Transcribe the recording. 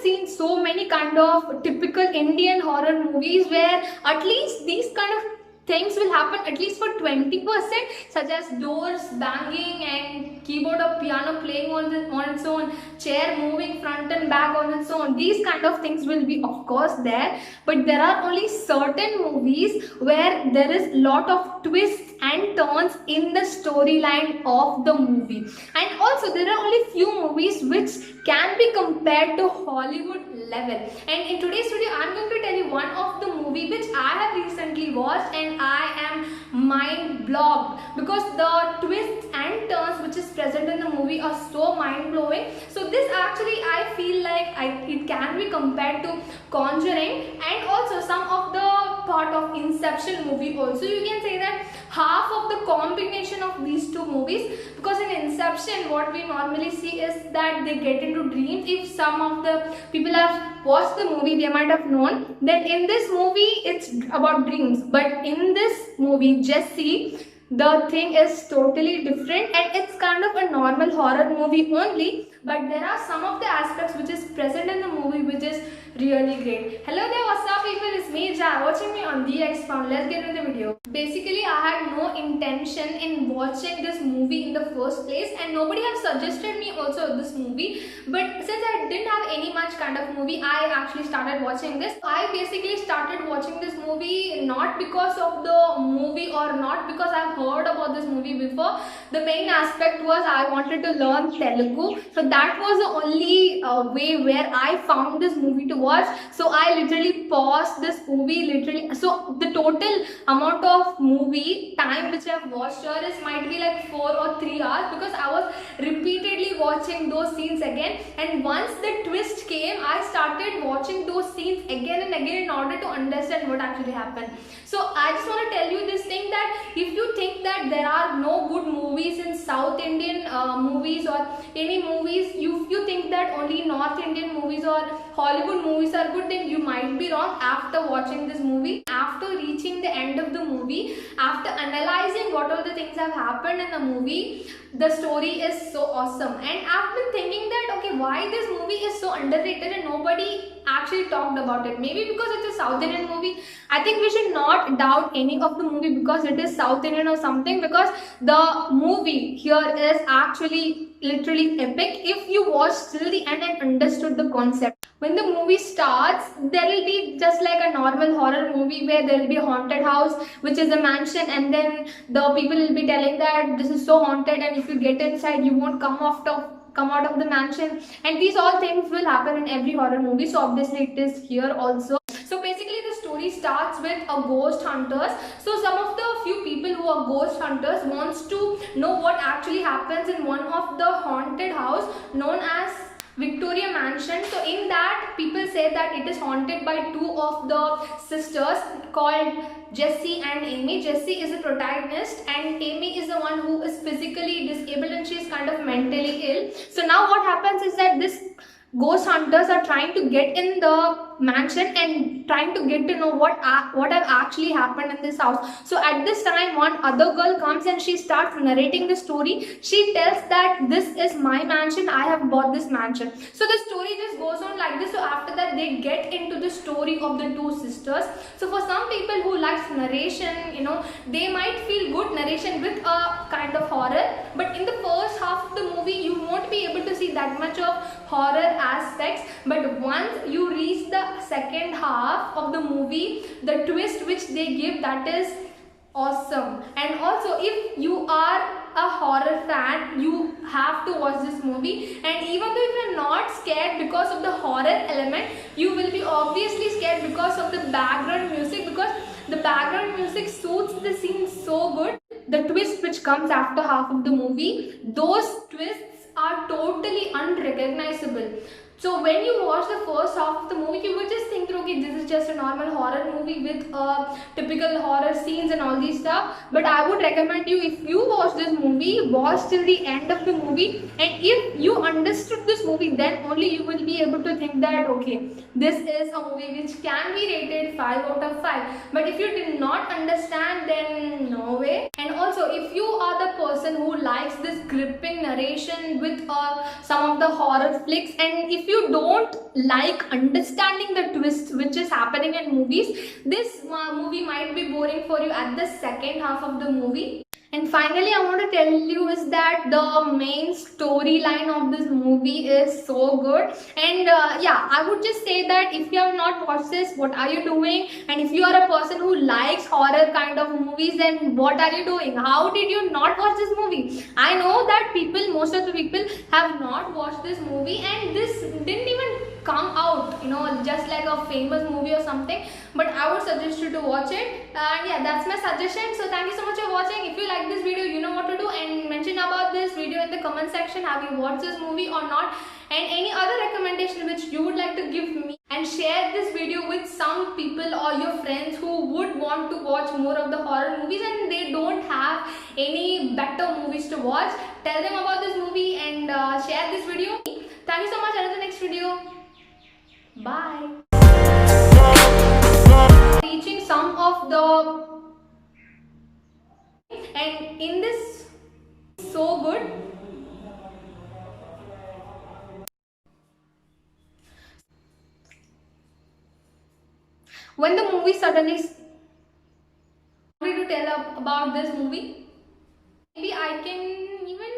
seen so many kind of typical Indian horror movies where at least these kind of things will happen at least for 20%, such as doors banging and keyboard or piano playing on its own, chair moving front and back on its own. These kind of things will be of course there, but there are only certain movies where there is lot of twists and turns in the storyline of the movie. And also there are only few movies which can be compared to Hollywood level. And in today's video I'm going to tell you one of the movie which I have recently watched and I am mind blown because the twists and turns which is present in the movie are so mind blowing. So this actually I feel like it can be compared to Conjuring and also some of the part of Inception movie also. You can say that half of the combination of these two movies, because in Inception what we normally see is that they get into dreams. If some of the people have watched the movie, they might have known that in this movie it's about dreams, but in this movie Jessie, the thing is totally different and it's kind of a normal horror movie only, but there are some of the aspects which is present in the movie which is really great. Hello there, what's up people, it's me Jai, watching me on The Expound. Let's get into the video. Basically I had no intention in watching this movie in the first place and nobody have suggested me also this movie, but since I didn't have any much kind of movie, I actually started watching this. I basically started watching this movie not because of the movie or not because I've heard about this movie before. The main aspect was I wanted to learn Telugu, so that was the only way where I found this movie to watch. So I literally paused this movie so the total amount of movie time which I've watched here is might be like 4 or 3 hours because I was repeatedly watching those scenes again, and once the twist came I started watching those scenes again and again in order to understand what actually happened. So I just want to tell you this thing that if you think that there are no good movies in South Indian movies or any movies, if you think that only North Indian movies or Hollywood movies are good, then you might be wrong after watching this movie. After reaching the end of the movie, after analyzing what all the things have happened in the movie, the story is so awesome. And I've been thinking that okay, why this movie is so underrated and nobody actually talked about it. Maybe because it's a South Indian movie. I think we should not doubt any of the movie because it is South Indian or something, because the movie here is actually literally epic if you watch till the end and understood the concept. When the movie starts, there will be just like a normal horror movie where there will be a haunted house which is a mansion, and then the people will be telling that this is so haunted and if you get inside you won't come out of the mansion, and these all things will happen in every horror movie. So obviously it is here also. So basically the story starts with a ghost hunters. So some of the few people who are ghost hunters wants to know what actually happens in one of the haunted house known as Victoria Mansion. So in that people say that it is haunted by two of the sisters called Jessie and Amy. Jessie is the protagonist and Amy is the one who is physically disabled and she is kind of mentally ill. So now what happens is that this ghost hunters are trying to get in the mansion and trying to get to know what have actually happened in this house. So at this time one other girl comes and she starts narrating the story. She tells that this is my mansion, I have bought this mansion. So the story just goes on like this. So after that they get into the story of the two sisters. So for some people who likes narration, they might feel good narration with a kind of horror, but in the first half of the movie you won't be able to see that much of horror aspects. But once you reach the second half of the movie, the twist which they give, that is awesome. And also if you are a horror fan, you have to watch this movie, and even though if you're not scared because of the horror element, you will be obviously scared because of the background music, because the background music suits the scene so good. The twist which comes after half of the movie, those twists are totally unrecognizable. So when you watch the first half of the movie, you would just think, okay, this is just a normal horror movie with typical horror scenes and all these stuff. But I would recommend you, if you watch this movie, watch till the end of the movie. And if you understood this movie, then only you will be able to think that, okay, this is a movie which can be rated 5 out of 5. But if you did not understand, then no way. And also, if you are the person who likes this gripping narration with some of the horror flicks, and if you don't like understanding the twist which is happening in movies, this movie might be boring for you at the second half of the movie. And finally, I want to tell you is that the main storyline of this movie is so good. And yeah, I would just say that if you have not watched this, what are you doing? And if you are a person who likes horror kind of movies, then what are you doing? How did you not watch this movie? I know that most of the people have not watched this movie, and this didn't even come out, just like a famous movie or something. But I would suggest you to watch it. And yeah, that's my suggestion. So thank you so much for watching. If you like this video, you know what to do, and mention about this video in the comment section. Have you watched this movie or not? And any other recommendation which you would like to give me, and share this video with some people or your friends who would want to watch more of the horror movies and they don't have any better movies to watch. Tell them about this movie and share this video. Thank you so much. Until the next video. Bye. Reaching some of the, and in this, so good. When the movie suddenly to tell about this movie, maybe I can even